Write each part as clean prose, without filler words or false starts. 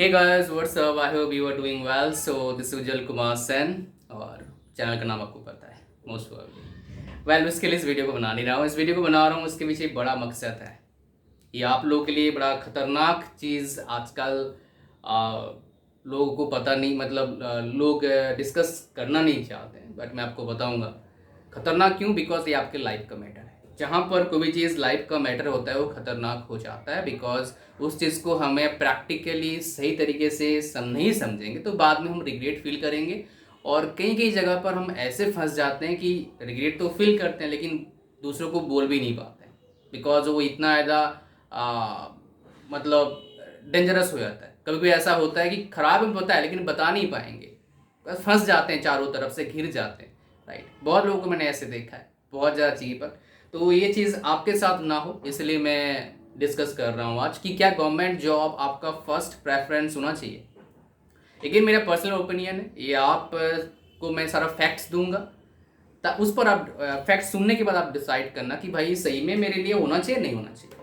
Hey guys, what's up? I hope you are doing well. So this is उज्जवल कुमार सेन और channel का नाम आपको पता है मोस्ट प्रोबेबली। वेल उसके लिए इस वीडियो को बना नहीं रहा हूँ। इस वीडियो को बना रहा हूँ उसके पीछे एक बड़ा मकसद है। ये आप लोगों के लिए बड़ा खतरनाक चीज़ आजकल लोगों को पता नहीं, मतलब लोग डिस्कस करना नहीं चाहते हैं, बट मैं आपको बताऊँगा खतरनाक क्यों। बिकॉज ये आपके लाइफ का मैटर है। जहाँ पर कोई भी चीज़ लाइफ का मैटर होता है वो खतरनाक हो जाता है, बिकॉज उस चीज़ को हमें प्रैक्टिकली सही तरीके से नहीं समझेंगे तो बाद में हम रिग्रेट फील करेंगे। और कई कई जगह पर हम ऐसे फंस जाते हैं कि रिग्रेट तो फील करते हैं लेकिन दूसरों को बोल भी नहीं पाते हैं, बिकॉज वो इतना ज़्यादा मतलब डेंजरस हो जाता है। कभी कभी ऐसा होता है कि खराब हमें पता है लेकिन बता नहीं पाएंगे, बस फंस जाते हैं, चारों तरफ से घिर जाते हैं। राइट, बहुत लोगों को मैंने ऐसे देखा है बहुत ज़्यादा चीज़ पर। तो ये चीज़ आपके साथ ना हो इसलिए मैं डिस्कस कर रहा हूँ आज कि क्या गवर्नमेंट जॉब आपका फर्स्ट प्रेफरेंस होना चाहिए। लेकिन मेरा पर्सनल ओपिनियन है, ये आप को मैं सारा फैक्ट्स दूंगा, उस पर आप फैक्ट्स सुनने के बाद आप डिसाइड करना कि भाई सही में मेरे लिए होना चाहिए नहीं होना चाहिए।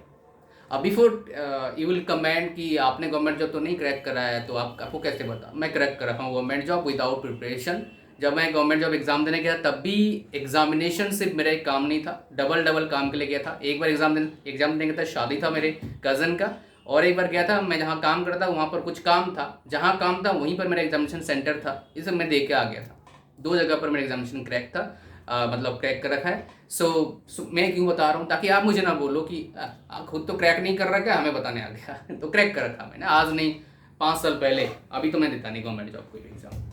अब बिफोर यू विल कमेंट कि आपने गवर्नमेंट जॉब तो नहीं क्रैक करा है, तो आपको कैसे बता। मैं क्रैक कर रखा हूँ गवर्नमेंट जॉब विदाउट प्रिपरेशन। जब मैं गवर्नमेंट जॉब एग्जाम देने गया तब भी एग्जामिनेशन सिर्फ मेरा एक काम नहीं था, डबल डबल काम के लिए गया था। एक बार एग्जाम देने गया था, शादी था मेरे कज़न का, और एक बार गया था मैं जहाँ काम करता था वहाँ पर कुछ काम था, जहाँ काम था वहीं पर मेरा एग्जामिनेशन सेंटर था। इसे मैं दे के आ गया था। दो जगह पर मेरा एग्जामिनेशन क्रैक था, मतलब क्रैक कर रखा है। सो मैं क्यों बता रहा हूँ, ताकि आप मुझे ना बोलो कि खुद तो क्रैक नहीं कर रखा है हमें बताने आ गया तो क्रैक कर रखा मैंने, आज नहीं 5 साल पहले। अभी तो मैं देता नहीं गवर्नमेंट जॉब कोई एग्जाम।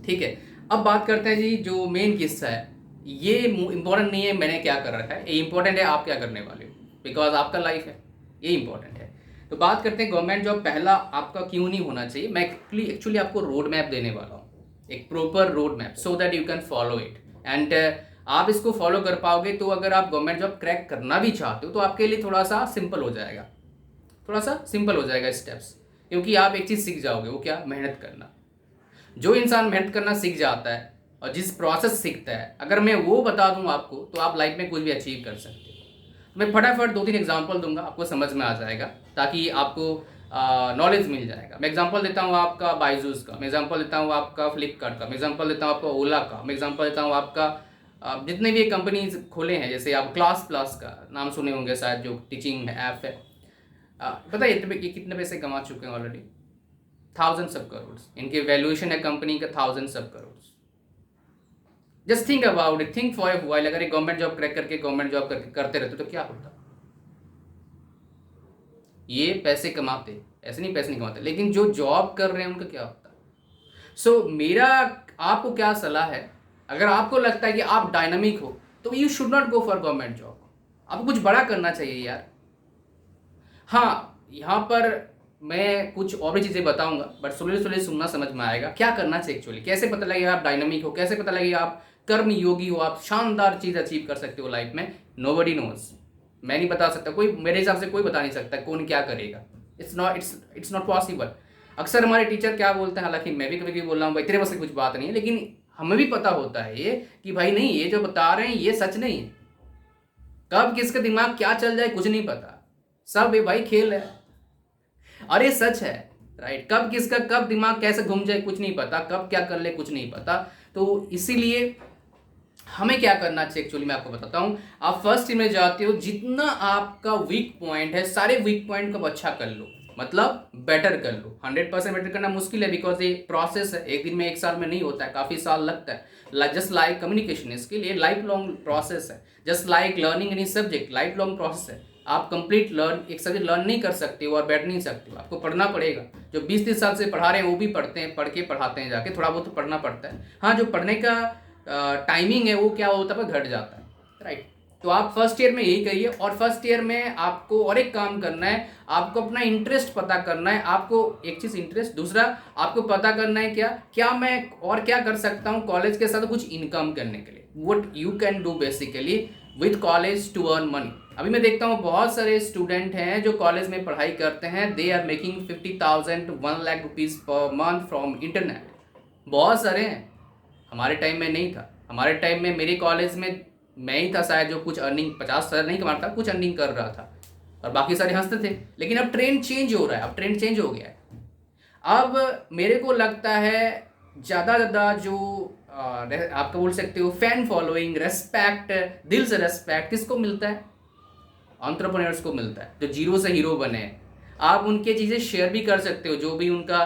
ठीक है, अब बात करते हैं जी जो मेन किस्सा है। ये इंपॉर्टेंट नहीं है मैंने क्या कर रखा है, ये इंपॉर्टेंट है आप क्या करने वाले हो, बिकॉज आपका लाइफ है, ये इंपॉर्टेंट है। तो बात करते हैं गवर्नमेंट जॉब पहला आपका क्यों नहीं होना चाहिए। मैं एक्चुअली आपको रोड मैप देने वाला हूँ, एक proper road map, so that you can follow it and आप इसको फॉलो कर पाओगे तो अगर आप गवर्नमेंट जॉब क्रैक करना भी चाहते हो तो आपके लिए थोड़ा सा सिंपल हो जाएगा, थोड़ा सा सिंपल हो जाएगा स्टेप्स। क्योंकि आप एक चीज़ सीख जाओगे, वो क्या, मेहनत करना। जो इंसान मेहनत करना सीख जाता है और जिस प्रोसेस सीखता है, अगर मैं वो बता दूं आपको तो आप लाइफ में कुछ भी अचीव कर सकते हो। मैं फटाफट 2-3 एग्जांपल दूंगा, आपको समझ में आ जाएगा, ताकि आपको नॉलेज मिल जाएगा। मैं एग्जांपल देता हूँ आपका बाइजूस का, मैं एग्जांपल देता हूँ आपका फ्लिपकार्ट का, मैं एग्जांपल देता हूँ आपका ओला का, मैं एग्जांपल देता हूँ आपका जितने भी कंपनीज खोले हैं, जैसे आप क्लास प्लस का नाम सुने होंगे शायद, जो टीचिंग ऐप है। पता है ये कितने पैसे कमा चुके हैं ऑलरेडी, थाउजेंड्स ऑफ करोड्स। इनकी वैल्यूएशन है कंपनी का thousands of crores. Just think about it, think for a while. अगर एक गवर्नमेंट जॉब क्रैक करके गवर्नमेंट जॉब करते रहते तो क्या होता। ये पैसे कमाते, ऐसे नहीं पैसे नहीं कमाते, लेकिन जो जॉब कर रहे हैं उनका क्या होता। सो मेरा आपको क्या सलाह है, अगर आपको लगता है कि आप डायनामिक हो तो you should not go for government job. आपको कुछ बड़ा करना चाहिए यार। हाँ, यहाँ पर मैं कुछ और भी चीज़ें बताऊंगा, बट सुनने सुनने सुनना समझ में आएगा क्या करना चाहिए एक्चुअली। कैसे पता लगेगा आप डायनामिक हो, कैसे पता लगेगा आप कर्म योगी हो, आप शानदार चीज़ अचीव कर सकते हो लाइफ में। नोबडी नोज, मैं नहीं बता सकता, कोई मेरे हिसाब से कोई बता नहीं सकता कौन क्या करेगा। It's not possible. अक्सर हमारे टीचर क्या बोलते हैं, हालांकि मैं भी कभी कभी बोल रहा हूँ भाई तेरे पास कुछ बात नहीं है, लेकिन हमें भी पता होता है ये कि भाई नहीं, ये जो बता रहे हैं ये सच नहीं है। कब किसका दिमाग क्या चल जाए कुछ नहीं पता, सब ये भाई खेल है। अरे सच है, राइट। कब किसका कब दिमाग कैसे घूम जाए कुछ नहीं पता, कब क्या कर ले कुछ नहीं पता। तो इसीलिए हमें क्या करना चाहिए एक्चुअली मैं आपको बताता हूं। आप फर्स्ट ईयर में जाते हो, जितना आपका वीक पॉइंट है सारे वीक पॉइंट को अच्छा कर लो, मतलब बेटर कर लो। 100% बेटर करना मुश्किल है, बिकॉज ये प्रोसेस है, एक दिन में एक साल में नहीं होता है, काफ़ी साल लगता है। जस्ट लाइक कम्युनिकेशन स्किल, ये लाइफ लॉन्ग प्रोसेस है। Just like learning any subject, life long process है। आप कंप्लीट एक सब्जेक्ट लर्न नहीं कर सकते हो और बैठ नहीं सकते हो, आपको पढ़ना पड़ेगा। जो 20-30 साल से पढ़ा रहे हैं वो भी पढ़ते हैं, पढ़ के पढ़ाते हैं जाके, थोड़ा बहुत तो पढ़ना पड़ता है। हाँ, जो पढ़ने का टाइमिंग है वो क्या होता है, घट जाता है, राइट। तो आप फर्स्ट ईयर में यही करिए, और फर्स्ट ईयर में आपको और एक काम करना है, आपको अपना इंटरेस्ट पता करना है। आपको एक चीज़ इंटरेस्ट, दूसरा आपको पता करना है क्या क्या मैं और क्या कर सकता हूँ कॉलेज के साथ कुछ इनकम करने के लिए। What you can do basically with college to earn money. अभी मैं देखता हूँ बहुत सारे स्टूडेंट हैं जो कॉलेज में पढ़ाई करते हैं, they are making 50,000 1 lakh rupees per month from internet. बहुत सारे हैं, हमारे टाइम में नहीं था। हमारे टाइम में मेरे कॉलेज में मैं ही था शायद जो कुछ अर्निंग 50,000 नहीं कमाता, कुछ अर्निंग कर रहा था, और बाकी सारे हंसते थे। लेकिन अब ट्रेंड चेंज हो रहा है, अब ट्रेंड चेंज हो गया है। अब मेरे को लगता है ज़्यादा जो आप बोल सकते हो फैन फॉलोइंग, रेस्पेक्ट, दिल से रेस्पेक्ट किसको मिलता है? एंटरप्रेन्योर्स को मिलता है जो जीरो से हीरो बने हैं। आप उनके चीज़ें शेयर भी कर सकते हो जो भी उनका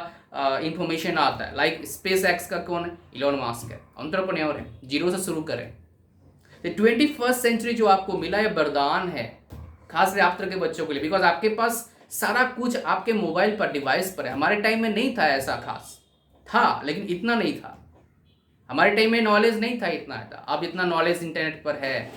इंफॉर्मेशन आता है। लाइक स्पेस एक्स का कौन है? इलॉन मस्क है, एंटरप्रेन्योर है, जीरो से शुरू करें। तो 21st सेंचुरी जो आपको मिला है वरदान है, खास आप तरह के बच्चों के लिए, बिकॉज आपके पास सारा कुछ आपके मोबाइल पर, डिवाइस पर है। हमारे टाइम में नहीं था ऐसा, खास था लेकिन इतना नहीं था। हमारे टाइम में नॉलेज नहीं था, इतना था। अब इतना नॉलेज इंटरनेट पर है,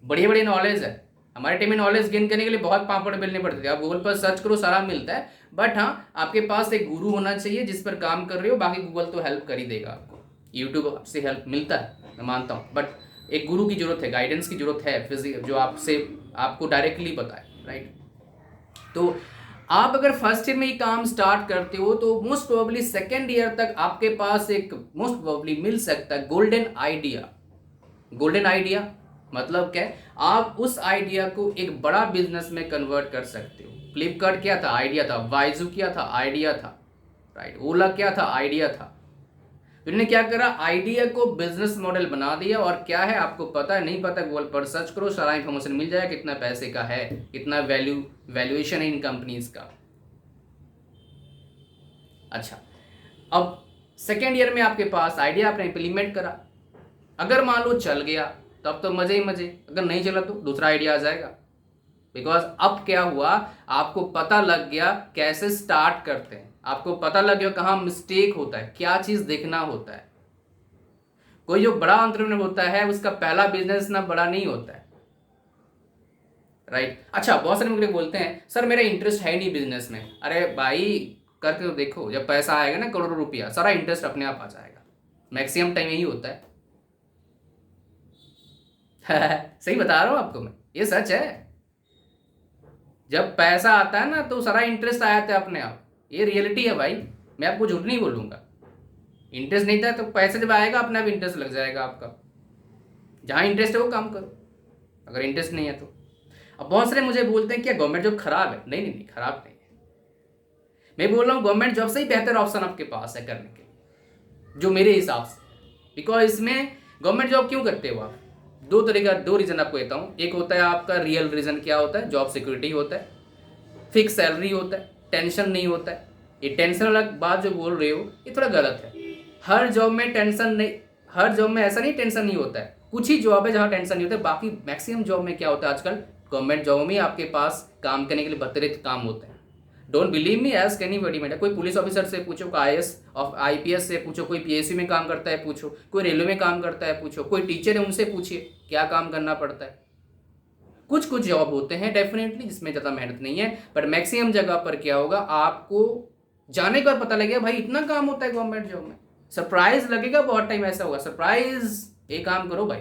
बड़ी बड़ी नॉलेज है। हमारे टाइम में नॉलेज गेन करने के लिए बहुत पापड़ बेलने पड़ते थे। आप गूगल पर सर्च करो, सारा मिलता है। बट हाँ, आपके पास एक गुरु होना चाहिए जिस पर काम कर रहे हो। बाकी गूगल तो हेल्प कर ही देगा आपको, यूट्यूब से हेल्प मिलता है, मैं मानता हूँ। बट एक गुरु की जरूरत है, गाइडेंस की जरूरत है, फिजिक जो आपको डायरेक्टली बताए, राइट। तो आप अगर फर्स्ट ईयर में ही काम स्टार्ट करते हो तो मोस्ट प्रोबेबली सेकेंड ईयर तक आपके पास एक मोस्ट प्रोबेबली मिल सकता है गोल्डन आइडिया। गोल्डन आइडिया मतलब क्या है? आप उस आइडिया को एक बड़ा बिजनेस में कन्वर्ट कर सकते हो। फ्लिपकार्ट क्या था? आइडिया था। बाइजू क्या था? आइडिया था, राइट। ओला क्या था? आइडिया था। इन्होंने क्या करा? आइडिया को बिजनेस मॉडल बना दिया। और क्या है आपको पता है? नहीं पता, गूगल पर सर्च करो, सारा इंफॉर्मेशन मिल जाएगा। कितना पैसे का है, कितना वैल्यूएशन है इन कंपनीज का। अच्छा, अब सेकेंड ईयर में आपके पास आइडिया आपने इंप्लीमेंट करा। अगर मान लो चल गया तब तो मजे ही मजे, अगर नहीं चला तो दूसरा आइडिया आ जाएगा। बिकॉज अब क्या हुआ, आपको पता लग गया कैसे स्टार्ट करते हैं, आपको पता लग गया कहाँ मिस्टेक होता है, क्या चीज देखना होता है। कोई जो बड़ा एंटरप्रेन्योर होता है उसका पहला बिजनेस ना बड़ा नहीं होता है, राइट। अच्छा, बहुत सारे मुझे बोलते हैं सर मेरा इंटरेस्ट है नहीं बिजनेस में। अरे भाई, करके तो देखो, जब पैसा आएगा ना करोड़ों रुपया, सारा इंटरेस्ट अपने आप आ जाएगा। मैक्सिमम टाइम यही होता है। सही बता रहा हूं आपको मैं, ये सच है। जब पैसा आता है ना तो सारा इंटरेस्ट आ जाता है अपने आप। ये रियलिटी है भाई, मैं आपको झूठ नहीं बोलूंगा। इंटरेस्ट नहीं था तो पैसा जब आएगा अपने आप इंटरेस्ट लग जाएगा आपका। जहां इंटरेस्ट है वो काम करो, अगर इंटरेस्ट नहीं है तो। अब बहुत सारे मुझे बोलते हैं क्या गवर्नमेंट जॉब खराब है? नहीं नहीं नहीं, खराब नहीं है। मैं बोल रहा हूँ गवर्नमेंट जॉब से ही बेहतर ऑप्शन आपके पास है करने के लिए, जो मेरे हिसाब से। बिकॉज इसमें गवर्नमेंट जॉब क्यों करते हो आप? दो रीजन आपको देता हूँ। एक होता है आपका रियल रीजन, क्या होता है? जॉब सिक्योरिटी होता है, फिक्स सैलरी होता है, टेंशन नहीं होता है। ये टेंशन वाला बात जो बोल रहे हो ये थोड़ा गलत है। हर जॉब में टेंशन नहीं, हर जॉब में ऐसा नहीं टेंशन नहीं होता है। कुछ ही जॉब है जहाँ टेंशन नहीं होता है। बाकी मैक्सिमम जॉब में क्या होता है आजकल, गवर्नमेंट जॉब में आपके पास काम करने के लिए बतरीत काम होते हैं। Don't believe me, as anybody matter. कोई पुलिस ऑफिसर से पूछो, कोई IPS से पूछो, कोई PSC में काम करता है पूछो, कोई रेलवे में काम करता है पूछो, कोई टीचर है उनसे पूछिए क्या काम करना पड़ता है। कुछ कुछ जॉब होते हैं डेफिनेटली जिसमें ज़्यादा मेहनत नहीं है, बट मैक्सिमम जगह पर क्या होगा, आपको जाने के बाद पता लगेगा भाई इतना काम होता है गवर्नमेंट जॉब में। सरप्राइज लगेगा, बहुत टाइम ऐसा होगा सरप्राइज, ये काम करो भाई।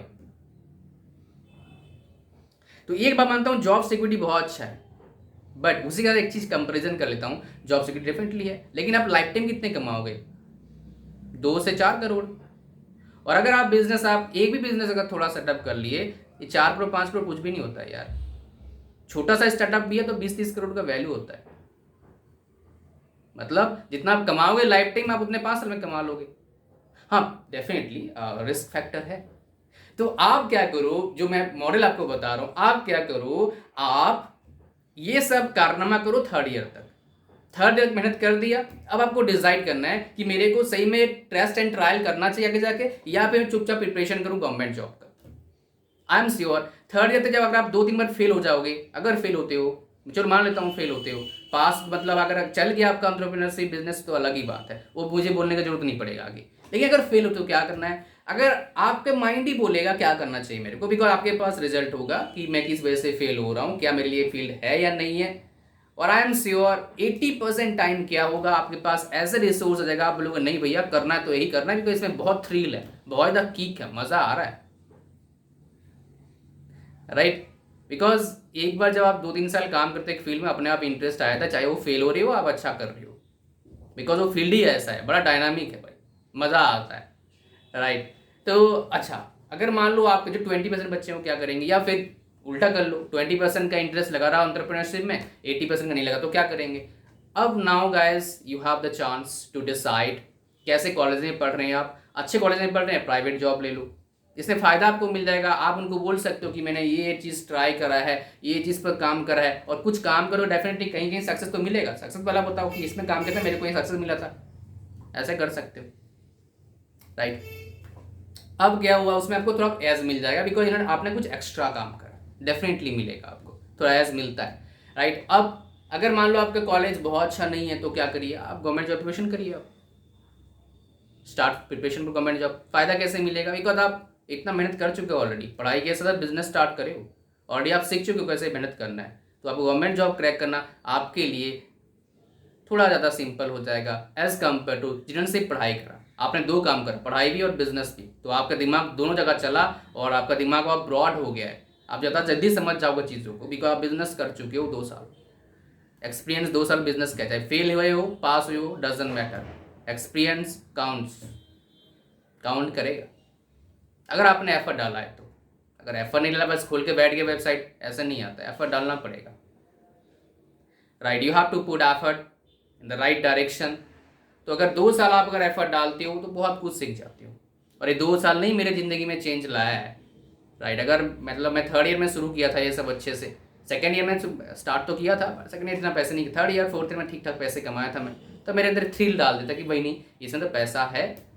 तो एक बात मानता हूँ, जॉब सिक्योरिटी बहुत अच्छा है, बट उसी का एक चीज कंपैरिजन कर लेता हूँ। जॉब सिक्योरिटी डेफिनेटली है, लेकिन आप लाइफ टाइम कितने कमाओगे? 2 से 4 करोड़। और अगर आप बिजनेस, आप एक भी बिजनेस अगर थोड़ा सेटअप कर लिए, ये 4 करोड़ 5 करोड़ कुछ भी नहीं होता है यार। छोटा सा स्टार्टअप भी है तो 20-30 करोड़ का वैल्यू होता है। मतलब जितना आप कमाओगे लाइफ टाइम, आप उतने 5 साल में कमा लोगे। हाँ डेफिनेटली रिस्क फैक्टर है। तो आप क्या करो, जो मैं मॉडल आपको बता रहा हूं, आप क्या करो, आप ये सब कारनामा करो थर्ड ईयर तक। थर्ड ईयर मेहनत कर दिया, अब आपको डिसाइड करना है कि मेरे को सही में टेस्ट एंड ट्रायल करना चाहिए आगे जाके, या फिर चुपचाप प्रिपरेशन करूं गवर्नमेंट जॉब का। I am sure third year तक जब अगर आप 2-3 बार फेल हो जाओगे, अगर फेल होते हो, चलो मान लेता हूँ फेल होते हो, पास मतलब अगर चल गया आपका एंटरप्रेन्योरशिप बिजनेस तो अलग ही बात है, वो मुझे बोलने की जरूरत नहीं पड़ेगा आगे। लेकिन अगर फेल होते हो क्या करना है? अगर आपके माइंड ही बोलेगा क्या करना चाहिए मेरे को, बिकॉज आपके पास रिजल्ट होगा कि मैं किस वजह से फेल हो रहा हूँ, क्या मेरे लिए फील्ड है या नहीं है। और आई एम श्योर 80% टाइम क्या होगा आपके पास ऐसे रिसोर्स आ जाएगा, आप बोलोगे नहीं भैया करना है तो यही करना है, क्योंकि इसमें बहुत थ्रिल है, बहुत ज़्यादा किक है, मज़ा आ रहा है, राइट। बिकॉज एक बार जब आप 2-3 साल काम करते एक फील्ड में, अपने आप इंटरेस्ट आया था, चाहे वो फेल हो रही हो आप अच्छा कर रही हो, बिकॉज वो फील्ड ही ऐसा है, बड़ा डायनामिक है भाई, मज़ा आता है, राइट। तो अच्छा, अगर मान लो आपके जो 20% बच्चे हो क्या करेंगे, या फिर उल्टा कर लो, 20% का इंटरेस्ट लगा रहा एंटरप्रेन्योरशिप में, 80% का नहीं लगा तो क्या करेंगे? अब now guys you have the chance to decide कैसे कॉलेज में पढ़ रहे हैं आप। अच्छे कॉलेज में पढ़ रहे हैं, प्राइवेट जॉब ले लो, इससे फ़ायदा आपको मिल जाएगा। आप उनको बोल सकते हो कि मैंने ये चीज़ ट्राई करा है, ये चीज़ पर काम करा है, और कुछ काम करो, डेफिनेटली कहीं कहीं सक्सेस तो मिलेगा। सक्सेस वाला बताओ कि इसमें काम किया था, मेरे को ये सक्सेस मिला था, ऐसे कर सकते हो, राइट। अब क्या हुआ, उसमें आपको थोड़ा एज मिल जाएगा, बिकॉज इन्होंने आपने कुछ एक्स्ट्रा काम करा, डेफिनेटली मिलेगा आपको, थोड़ा एज मिलता है, राइट। अब अगर मान लो आपका कॉलेज बहुत अच्छा नहीं है तो क्या करिए, आप गवर्नमेंट जॉब प्रिपरेशन करिए, आप start preparation for government job. फायदा कैसे मिलेगा, बिकॉज आप इतना मेहनत कर चुके हो ऑलरेडी, पढ़ाई के साथ बिजनेस स्टार्ट करे हो, ऑलरेडी आप सीख चुके हो कैसे मेहनत करना है, तो आपको गवर्नमेंट जॉब क्रैक करना आपके लिए थोड़ा ज़्यादा सिंपल हो जाएगा एज कम्पेयर टू जिन्होंने सिर्फ पढ़ाई करा। आपने दो काम करा, पढ़ाई भी और बिजनेस भी, तो आपका दिमाग दोनों जगह चला और आपका दिमाग अब ब्रॉड हो गया है, आप ज़्यादा जल्दी समझ जाओगे चीज़ों को, बिकॉज आप बिजनेस कर चुके हो 2 साल, एक्सपीरियंस 2 साल बिजनेस का, चाहे फेल हुए हो पास हुए हो डजेंट मैटर, एक्सपीरियंस काउंट करेगा अगर आपने एफर्ट डाला है तो। अगर एफर्ट नहीं डाला बस खोल के बैठ गए वेबसाइट, ऐसा नहीं आता, एफर्ट डालना पड़ेगा, right. You have to put effort in the right direction. तो अगर 2 साल आप अगर एफर्ट डालते हो तो बहुत कुछ सीख जाते हो, और ये 2 साल नहीं मेरे ज़िंदगी में चेंज लाया है, राइट। अगर मतलब मैं थर्ड ईयर में शुरू किया था ये सब अच्छे से, सेकेंड ईयर में स्टार्ट तो किया था, सेकेंड ईयर इतना पैसे नहीं, थर्ड ईयर फोर्थ ईयर में ठीक ठाक पैसे कमाया था मैं, तो मेरे अंदर थ्रिल डाल देता कि भाई नहीं इसमें तो पैसा है।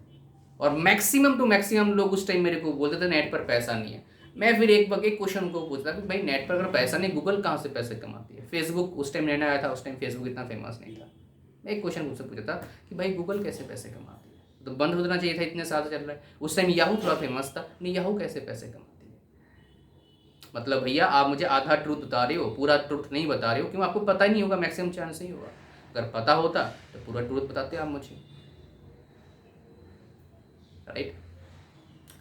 और मैक्सिमम टू मैक्सिमम लोग उस टाइम मेरे को बोलते थे नेट पर पैसा नहीं है। मैं फिर एक क्वेश्चन को पूछता कि भाई नेट पर अगर पैसा नहीं, गूगल कहाँ से पैसे कमाती है, फेसबुक उस टाइम नया आया था, उस टाइम फेसबुक इतना फेमस नहीं था। मैं एक क्वेश्चन मुझसे पूछा था कि भाई गूगल कैसे पैसे कमाती है, तो बंद हो जाना चाहिए था, इतने साल से चल रहा है। उस टाइम याहू थोड़ा फेमस था, नहीं याहू कैसे पैसे कमाती है। मतलब भैया आप मुझे आधा ट्रूथ बता रहे हो, पूरा ट्रूथ नहीं बता रहे हो, क्यों, आपको पता ही नहीं होगा, मैक्सिमम चांस नहीं होगा। अगर पता होता तो पूरा ट्रूथ बताते आप मुझे, राइट।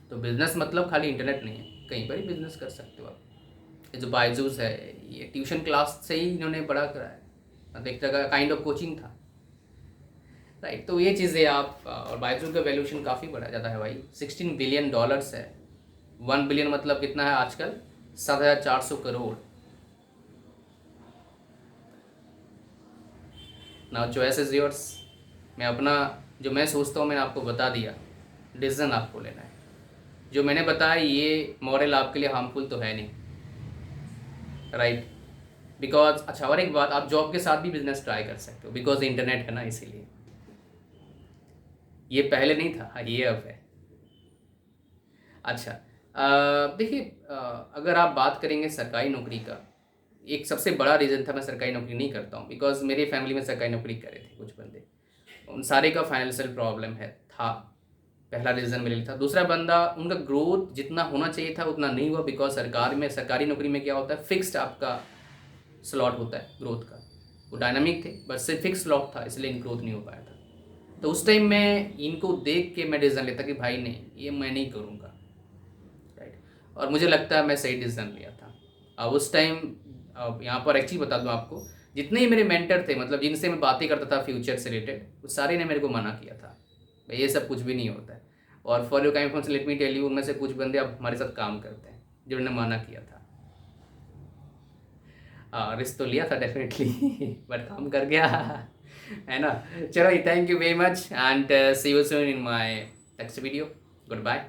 तो बिजनेस मतलब खाली इंटरनेट नहीं है, कहीं पर ही बिजनेस कर सकते हो आप। ये जो बायजूस है ये ट्यूशन क्लास से ही इन्होंने बड़ा करा है, मतलब एक तरह का काइंड ऑफ कोचिंग था, राइट। तो ये चीज़ें आप, और बायजूस का वैल्यूएशन काफ़ी बड़ा ज़्यादा है भाई, $16 बिलियन है। 1 बिलियन मतलब कितना है आजकल, 7,400 crore. Now choice is yours. मैं अपना जो मैं सोचता हूँ मैंने आपको बता दिया, डिसीजन आपको लेना है। जो मैंने बताया ये मॉडल आपके लिए हार्मफुल तो है नहीं, राइट। बिकॉज अच्छा, और एक बात, आप जॉब के साथ भी बिजनेस ट्राई कर सकते हो, बिकॉज इंटरनेट है ना, इसीलिए। ये पहले नहीं था, हाँ ये अब है। अच्छा, देखिए, अगर आप बात करेंगे सरकारी नौकरी का, एक सबसे बड़ा रीज़न था मैं सरकारी नौकरी नहीं करता हूँ, बिकॉज मेरी फैमिली में सरकारी नौकरी करे थे कुछ बंदे, उन सारे का फाइनेंशियल प्रॉब्लम था, पहला रीज़न मेरे लिए था। दूसरा बंदा, उनका ग्रोथ जितना होना चाहिए था उतना नहीं हुआ, बिकॉज सरकारी नौकरी में क्या होता है, फिक्स्ड आपका स्लॉट होता है ग्रोथ का, वो डायनामिक थे बट सिर्फ फिक्स स्लॉट था, इसलिए ग्रोथ नहीं हो पाया था। तो उस टाइम मैं इनको देख के मैं डिसीजन लेता कि भाई नहीं ये मैं नहीं करूँगा, राइट। और मुझे लगता है मैं सही डिसीजन लिया था। अब उस टाइम, अब यहाँ पर एक्चुअली बता दूँ आपको, जितने ही मेरे मेंटर थे, मतलब जिनसे मैं बातें करता था फ्यूचर से रिलेटेड, वो सारे ने मेरे को मना किया था भाई ये सब कुछ भी नहीं होता है। और for your kind information let me tell you, उनमें से कुछ बंदे अब हमारे साथ काम करते हैं जिन्होंने मना किया था। रिस्क तो लिया था डेफिनेटली बट काम कर गया है ना। चलो, thank you very much and see you soon in my next video. Good bye.